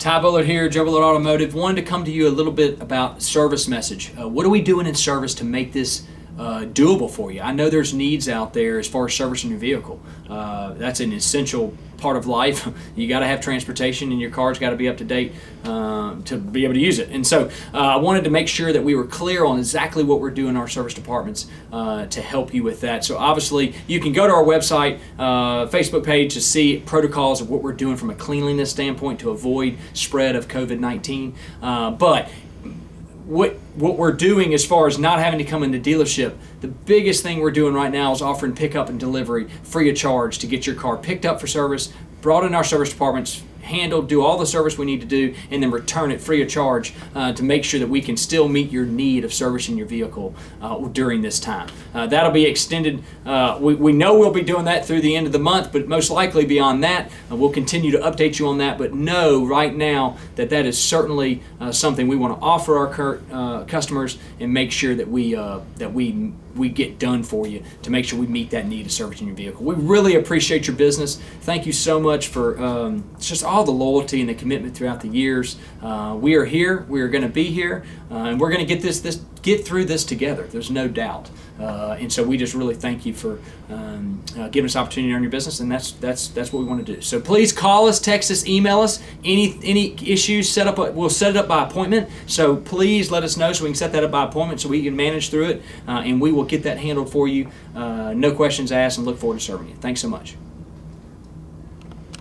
Ty Bullard here, Joe Bullard Automotive. Wanted to come to you a little bit about service message. What are we doing in service to make this doable for you? I know there's needs out there as far as servicing your vehicle. That's an essential part of life. You got to have transportation, and your car's got to be up to date to be able to use it. And so I wanted to make sure that we were clear on exactly what we're doing in our service departments to help you with that. So obviously you can go to our website, Facebook page to see protocols of what we're doing from a cleanliness standpoint to avoid spread of COVID-19. But what we're doing as far as not having to come in the dealership, the biggest thing we're doing right now is offering pickup and delivery free of charge to get your car picked up for service, brought in our service departments, handled, do all the service we need to do, and then return it free of charge to make sure that we can still meet your need of servicing your vehicle during this time. That'll be extended. We know we'll be doing that through the end of the month, but most likely beyond that, we'll continue to update you on that. But know right now that that is certainly something we want to offer our customers and make sure that we get done for you to make sure we meet that need of servicing your vehicle. We really appreciate your business. Thank you so much for just all the loyalty and the commitment throughout the years. We are here. We are going to be here, and we're going to get through this together. There's no doubt. And so we just really thank you for giving us opportunity to earn your business, and that's what we want to do. So please call us, text us, email us. Any issues, we'll set it up by appointment. So please let us know so we can set that up by appointment so we can manage through it, and we will get that handled for you. No questions asked, and look forward to serving you. Thanks so much.